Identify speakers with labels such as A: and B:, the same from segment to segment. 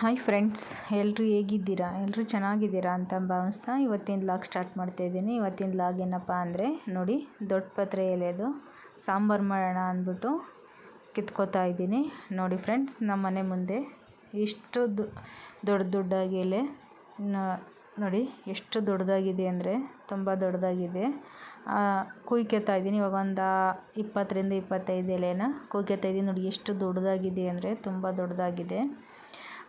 A: Hi friends, ಎಲ್ಲರೂ ಹೇಗಿದ್ದೀರಾ? ಎಲ್ಲರೂ ಚೆನ್ನಾಗಿದ್ದೀರಾ ಅಂತ ಭಾವಿಸ್ತಾ ಇವತ್ತಿನ ಲಾಗ್ ಸ್ಟಾರ್ಟ್ ಮಾಡ್ತಾಯಿದ್ದೀನಿ. ಇವತ್ತಿನ ಲಾಗ್ ಏನಪ್ಪ ಅಂದರೆ ನೋಡಿ, ದೊಡ್ಡ ಪತ್ರೆ ಎಲೆದು ಸಾಂಬಾರು ಮಾಡೋಣ ಅಂದ್ಬಿಟ್ಟು ಕಿತ್ಕೋತಾ ಇದ್ದೀನಿ. ನೋಡಿ ಫ್ರೆಂಡ್ಸ್, ನಮ್ಮ ಮನೆ ಮುಂದೆ ಇಷ್ಟು ದೊಡ್ಡದಾಗಿ ಎಲೆ ನೋಡಿ, ಎಷ್ಟು ದೊಡ್ಡದಾಗಿದೆ ಅಂದರೆ ತುಂಬ ದೊಡ್ಡದಾಗಿದೆ. ಕುಯ್ಕೋತಾ ಇದ್ದೀನಿ. ಇವಾಗ ಒಂದು 20-25 ಎಲೆನ ಕುಯ್ಕೋತಾ ಇದ್ದೀನಿ. ನೋಡಿ ಎಷ್ಟು ದೊಡ್ಡದಾಗಿದೆ ಅಂದರೆ ತುಂಬ ದೊಡ್ಡದಾಗಿದೆ.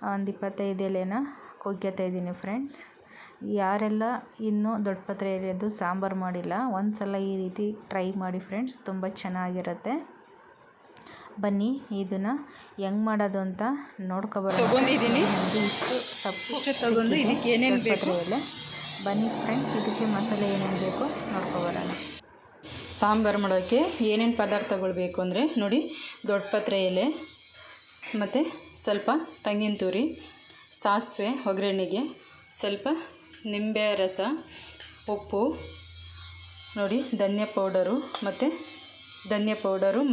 A: ಒಂದು 25 ಎಲೆನ ಕುಯ್ಕೋತಾ ಇದ್ದೀನಿ ಫ್ರೆಂಡ್ಸ್. ಯಾರೆಲ್ಲ ಇನ್ನೂ ದೊಡ್ಡ ಪತ್ರೆ ಎಲೆದು ಸಾಂಬಾರು ಮಾಡಿಲ್ಲ, ಒಂದು ಸಲ ಈ ರೀತಿ ಟ್ರೈ ಮಾಡಿ ಫ್ರೆಂಡ್ಸ್, ತುಂಬ ಚೆನ್ನಾಗಿರುತ್ತೆ. ಬನ್ನಿ ಇದನ್ನು ಹೆಂಗೆ ಮಾಡೋದು ಅಂತ ನೋಡ್ಕೊಬರೋಣ.
B: ತೊಗೊಂಡಿದ್ದೀನಿ
A: ಇಷ್ಟು ಸೊಪ್ಪು
B: ತಗೊಂಡು ಇದಕ್ಕೆ ಏನೇನು ಬೇಕು
A: ಎಲೆ. ಬನ್ನಿ ಫ್ರೆಂಡ್ಸ್, ಇದಕ್ಕೆ ಮಸಾಲೆ ಏನೇನು ಬೇಕು ನೋಡ್ಕೊಬರೋಣ.
B: ಸಾಂಬಾರು ಮಾಡೋಕ್ಕೆ ಏನೇನು ಪದಾರ್ಥಗಳು ಬೇಕು ಅಂದರೆ ನೋಡಿ, ದೊಡ್ಡ ಪತ್ರೆ ಎಲೆ ಮತ್ತು ಸ್ವಲ್ಪ ತೆಂಗಿನ ತುರಿ, ಸಾಸಿವೆ ಒಗ್ಗರಣೆಗೆ, ಸ್ವಲ್ಪ ನಿಂಬೆ ರಸ, ಉಪ್ಪು, ನೋಡಿ ಧನಿಯಾ ಪೌಡರು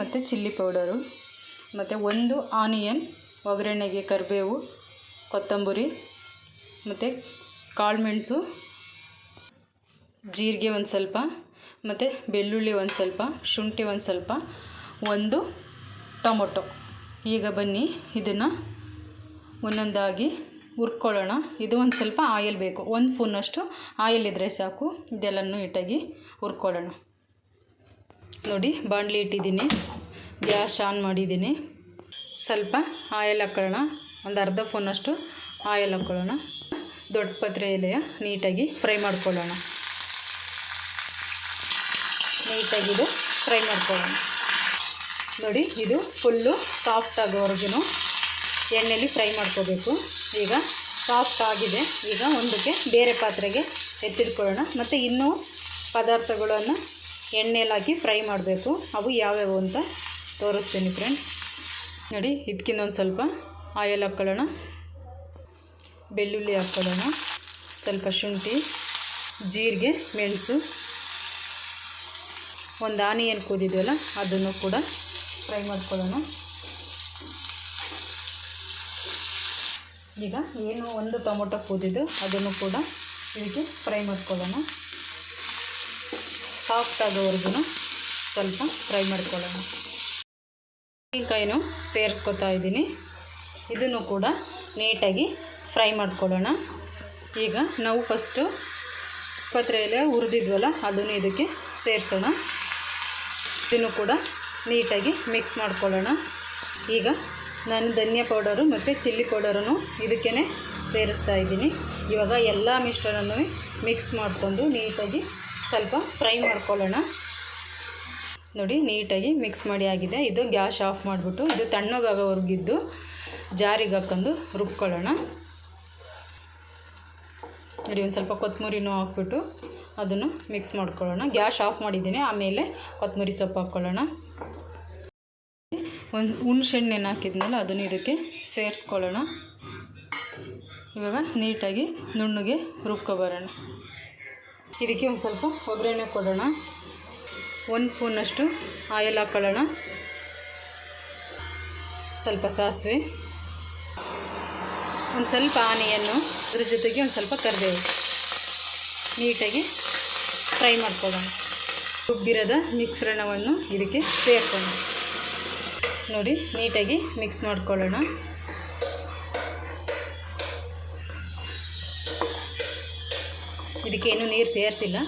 B: ಮತ್ತು ಚಿಲ್ಲಿ ಪೌಡರು, ಮತ್ತು ಒಂದು ಆನಿಯನ್ ಒಗ್ಗರಣೆಗೆ, ಕರಿಬೇವು, ಕೊತ್ತಂಬರಿ ಮತ್ತು ಕಾಳುಮೆಣಸು, ಜೀರಿಗೆ ಒಂದು ಸ್ವಲ್ಪ, ಮತ್ತು ಬೆಳ್ಳುಳ್ಳಿ ಒಂದು ಸ್ವಲ್ಪ, ಶುಂಠಿ ಒಂದು ಸ್ವಲ್ಪ, ಒಂದು ಟೊಮೊಟೊ. ಈಗ ಬನ್ನಿ ಇದನ್ನು ಒಂದೊಂದಾಗಿ ಹುರ್ಕೊಳ್ಳೋಣ. ಇದು ಒಂದು ಸ್ವಲ್ಪ ಆಯಿಲ್ ಬೇಕು, 1 ಸ್ಪೂನಷ್ಟು ಆಯಿಲ್ ಇದ್ದರೆ ಸಾಕು. ಇದೆಲ್ಲನೂ ನೀಟಾಗಿ ಹುರ್ಕೊಳ್ಳೋಣ. ನೋಡಿ ಬಾಣಲಿ ಇಟ್ಟಿದ್ದೀನಿ, ಗ್ಯಾಸ್ ಆನ್ ಮಾಡಿದ್ದೀನಿ. ಸ್ವಲ್ಪ ಆಯಿಲ್ ಹಾಕ್ಕೊಳ್ಳೋಣ, ಒಂದು ಅರ್ಧ ಸ್ಪೂನಷ್ಟು ಆಯಿಲ್ ಹಾಕ್ಕೊಳ್ಳೋಣ. ದೊಡ್ಡ ಪತ್ರೆ ಎಲೆಯ ನೀಟಾಗಿ ಫ್ರೈ ಮಾಡ್ಕೊಳ್ಳೋಣ. ನೀಟಾಗಿದು ಫ್ರೈ ಮಾಡ್ಕೊಳ್ಳೋಣ. ನೋಡಿ, ಇದು ಫುಲ್ಲು ಸಾಫ್ಟ್ ಆಗೋವರೆಗೂ ಎಣ್ಣೆಯಲ್ಲಿ ಫ್ರೈ ಮಾಡ್ಕೋಬೇಕು. ಈಗ ಸಾಫ್ಟ್ ಆಗಿದೆ. ಈಗ ಒಂದಕ್ಕೆ ಬೇರೆ ಪಾತ್ರೆಗೆ ಎತ್ತಿಟ್ಕೊಳ್ಳೋಣ. ಮತ್ತು ಇನ್ನೂ ಪದಾರ್ಥಗಳನ್ನು ಎಣ್ಣೆಯಲ್ಲಿ ಹಾಕಿ ಫ್ರೈ ಮಾಡಬೇಕು. ಅವು ಯಾವ್ಯಾವು ಅಂತ ತೋರಿಸ್ತೀನಿ ಫ್ರೆಂಡ್ಸ್. ನೋಡಿ, ಇದಕ್ಕಿಂತ ಒಂದು ಸ್ವಲ್ಪ ಆಯಿಲ್ ಹಾಕ್ಕೊಳ್ಳೋಣ. ಬೆಳ್ಳುಳ್ಳಿ ಹಾಕ್ಕೊಳ್ಳೋಣ, ಸ್ವಲ್ಪ ಶುಂಠಿ, ಜೀರಿಗೆ, ಮೆಣಸು, ಒಂದು ಆನಿಯನ್ ಕೂದಿದ್ವಲ್ಲ ಅದನ್ನು ಕೂಡ ಫ್ರೈ ಮಾಡ್ಕೊಳ್ಳೋಣ. ಈಗ ಏನು ಒಂದು ಟೊಮೊಟೊ ಕೂದಿದ್ದು ಅದನ್ನು ಕೂಡ ಇದಕ್ಕೆ ಫ್ರೈ ಮಾಡ್ಕೊಳ್ಳೋಣ. ಸಾಫ್ಟ್ ಆಗೋವರೆಗೂ ಸ್ವಲ್ಪ ಫ್ರೈ ಮಾಡ್ಕೊಳ್ಳೋಣ. ಮೆಣಸಿನ್ಕಾಯಿನೂ ಸೇರಿಸ್ಕೊತಾ ಇದ್ದೀನಿ, ಇದನ್ನು ಕೂಡ ನೀಟಾಗಿ ಫ್ರೈ ಮಾಡ್ಕೊಳ್ಳೋಣ. ಈಗ ನಾವು ಫಸ್ಟು ಪತ್ರೆ ಎಲೆ ಹುರಿದಿದ್ವಲ್ಲ ಅದನ್ನು ಇದಕ್ಕೆ ಸೇರಿಸೋಣ. ಇದನ್ನು ಕೂಡ ನೀಟಾಗಿ ಮಿಕ್ಸ್ ಮಾಡ್ಕೊಳ್ಳೋಣ. ಈಗ ನಾನು ಧನಿಯಾ ಪೌಡರು ಮತ್ತು ಚಿಲ್ಲಿ ಪೌಡರನ್ನು ಇದಕ್ಕೇ ಸೇರಿಸ್ತಾ ಇದ್ದೀನಿ. ಇವಾಗ ಎಲ್ಲ ಮಿಶ್ರಣನೂ ಮಿಕ್ಸ್ ಮಾಡಿಕೊಂಡು ನೀಟಾಗಿ ಸ್ವಲ್ಪ ಫ್ರೈ ಮಾಡ್ಕೊಳ್ಳೋಣ. ನೋಡಿ, ನೀಟಾಗಿ ಮಿಕ್ಸ್ ಮಾಡಿ ಆಗಿದೆ. ಇದು ಗ್ಯಾಸ್ ಆಫ್ ಮಾಡಿಬಿಟ್ಟು ಇದು ತಣ್ಣಗಾಗೋವರೆಗಿದ್ದು ಜಾರಿಗೆ ಹಾಕ್ಕೊಂಡು ರುಬ್ಕೊಳ್ಳೋಣ. ನೋಡಿ, ಒಂದು ಸ್ವಲ್ಪ ಕೊತ್ತಂಬರಿನೂ ಹಾಕ್ಬಿಟ್ಟು ಅದನ್ನು ಮಿಕ್ಸ್ ಮಾಡ್ಕೊಳ್ಳೋಣ. ಗ್ಯಾಸ್ ಆಫ್ ಮಾಡಿದ್ದೀನಿ. ಆಮೇಲೆ ಕೊತ್ತಂಬರಿ ಸೊಪ್ಪು ಹಾಕ್ಕೊಳ್ಳೋಣ. ಒಂದು ಹುಣಸೆಹಣ್ಣು ಹಾಕಿದ್ನಲ್ಲ ಅದನ್ನು ಇದಕ್ಕೆ ಸೇರಿಸ್ಕೊಳ್ಳೋಣ. ಇವಾಗ ನೀಟಾಗಿ ನುಣ್ಣಗೆ ರುಬ್ಕೊಬರೋಣ. ಇದಕ್ಕೆ ಒಂದು ಸ್ವಲ್ಪ ಒಗ್ಗರಣೆ ಕೊಡೋಣ. 1 ಸ್ಪೂನಷ್ಟು ಆಯಿಲ್ ಹಾಕ್ಕೊಳ್ಳೋಣ. ಸ್ವಲ್ಪ ಸಾಸಿವೆ, ಒಂದು ಸ್ವಲ್ಪ ಆನಿಯನ್ನು, ಅದ್ರ ಜೊತೆಗೆ ಒಂದು ಸ್ವಲ್ಪ ಕರಿಬೇವು ನೀಟಾಗಿ ಫ್ರೈ ಮಾಡ್ಕೊಳ್ಳೋಣ. ರುಬ್ಬಿರದ ಮಿಶ್ರಣವನ್ನು ಇದಕ್ಕೆ ಸೇರಿಸೋಣ. ನೋಡಿ, ನೀಟಾಗಿ ಮಿಕ್ಸ್ ಮಾಡ್ಕೊಳ್ಳೋಣ. ಇದಕ್ಕೇನು ನೀರು ಸೇರಿಸಿಲ್ಲ.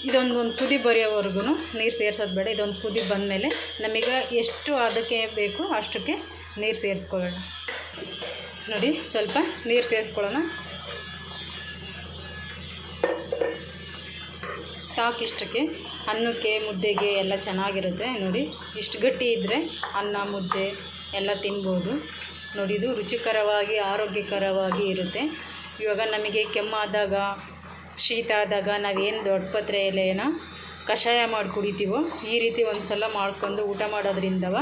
B: ಇದೊಂದು ಕುದಿ ಬರೆಯೋವರೆಗೂ ನೀರು ಸೇರಿಸೋದು ಬೇಡ. ಇದೊಂದು ಕುದಿ ಬಂದಮೇಲೆ ನಮಗೆ ಎಷ್ಟು ಅದಕ್ಕೆ ಬೇಕು ಅಷ್ಟಕ್ಕೆ ನೀರು ಸೇರಿಸ್ಕೊಳ್ಳೋಣ. ನೋಡಿ, ಸ್ವಲ್ಪ ನೀರು ಸೇರಿಸ್ಕೊಳ್ಳೋಣ. ಸಾಕಿಷ್ಟಕ್ಕೆ ಅನ್ನಕ್ಕೆ, ಮುದ್ದೆಗೆ ಎಲ್ಲ ಚೆನ್ನಾಗಿರುತ್ತೆ. ನೋಡಿ, ಇಷ್ಟು ಗಟ್ಟಿ ಇದ್ದರೆ ಅನ್ನ, ಮುದ್ದೆ ಎಲ್ಲ ತಿನ್ಬೋದು. ನೋಡಿ, ಇದು ರುಚಿಕರವಾಗಿ ಆರೋಗ್ಯಕರವಾಗಿ ಇರುತ್ತೆ. ಇವಾಗ ನಮಗೆ ಕೆಮ್ಮಾದಾಗ, ಶೀತ ಆದಾಗ ನಾವೇನು ದೊಡ್ಡ ಪತ್ರೆ ಎಲೆನ ಕಷಾಯ ಮಾಡಿ ಕುಡಿತೀವೋ ಈ ರೀತಿ ಒಂದು ಸಲ ಮಾಡ್ಕೊಂಡು ಊಟ ಮಾಡೋದ್ರಿಂದವ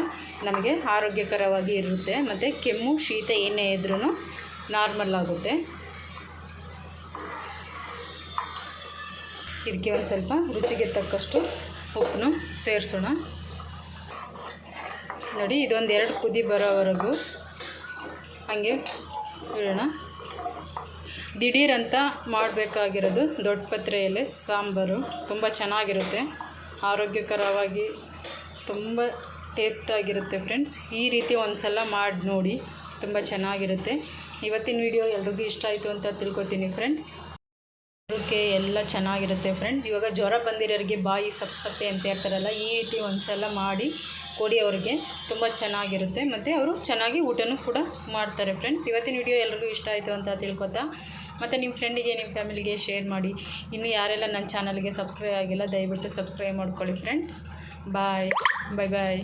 B: ನಮಗೆ ಆರೋಗ್ಯಕರವಾಗಿ ಇರುತ್ತೆ. ಮತ್ತು ಕೆಮ್ಮು, ಶೀತ ಏನೇ ಇದ್ರೂ ನಾರ್ಮಲ್ ಆಗುತ್ತೆ. ಇದಕ್ಕೆ ಒಂದು ಸ್ವಲ್ಪ ರುಚಿಗೆ ತಕ್ಕಷ್ಟು ಉಪ್ಪನ್ನು ಸೇರಿಸೋಣ. ನೋಡಿ, ಇದೊಂದು 2 ಕುದಿ ಬರೋವರೆಗೂ ಹಾಗೆ ಇಡೋಣ. ದಿಢೀರಂತ ಮಾಡಬೇಕಾಗಿರೋದು ದೊಡ್ಡ ಪತ್ರೆ ಎಲೆ ಸಾಂಬಾರು. ತುಂಬ ಚೆನ್ನಾಗಿರುತ್ತೆ, ಆರೋಗ್ಯಕರವಾಗಿ ತುಂಬ ಟೇಸ್ಟಾಗಿರುತ್ತೆ ಫ್ರೆಂಡ್ಸ್. ಈ ರೀತಿ ಒಂದು ಸಲ ಮಾಡಿ ನೋಡಿ, ತುಂಬ ಚೆನ್ನಾಗಿರುತ್ತೆ. ಇವತ್ತಿನ ವಿಡಿಯೋ ಎಲ್ರಿಗೂ ಇಷ್ಟ ಆಯಿತು ಅಂತ ತಿಳ್ಕೊತೀನಿ ಫ್ರೆಂಡ್ಸ್. ಆರೋಗ್ಯ ಎಲ್ಲ ಚೆನ್ನಾಗಿರುತ್ತೆ ಫ್ರೆಂಡ್ಸ್. ಇವಾಗ ಜ್ವರ ಬಂದಿರೋರಿಗೆ ಬಾಯಿ ಸಪ್ಪೆ ಅಂತ ಹೇಳ್ತಾರಲ್ಲ, ಈ ರೀತಿ ಒಂದು ಸಲ ಮಾಡಿ ಕೊಡಿ, ಅವ್ರಿಗೆ ತುಂಬ ಚೆನ್ನಾಗಿರುತ್ತೆ ಮತ್ತು ಅವರು ಚೆನ್ನಾಗಿ ಊಟನೂ ಕೂಡ ಮಾಡ್ತಾರೆ ಫ್ರೆಂಡ್ಸ್. ಇವತ್ತಿನ ವಿಡಿಯೋ ಎಲ್ರಿಗೂ ಇಷ್ಟ ಆಯಿತು ಅಂತ ತಿಳ್ಕೊತಾ, ಮತ್ತು ನಿಮ್ಮ ಫ್ರೆಂಡಿಗೆ ನಿಮ್ಮ ಫ್ಯಾಮಿಲಿಗೆ ಶೇರ್ ಮಾಡಿ. ಇನ್ನು ಯಾರೆಲ್ಲ ನನ್ನ ಚಾನಲ್ಗೆ ಸಬ್ಸ್ಕ್ರೈಬ್ ಆಗಿಲ್ಲ ದಯವಿಟ್ಟು ಸಬ್ಸ್ಕ್ರೈಬ್ ಮಾಡ್ಕೊಳ್ಳಿ ಫ್ರೆಂಡ್ಸ್. ಬಾಯ್ ಬಾಯ್.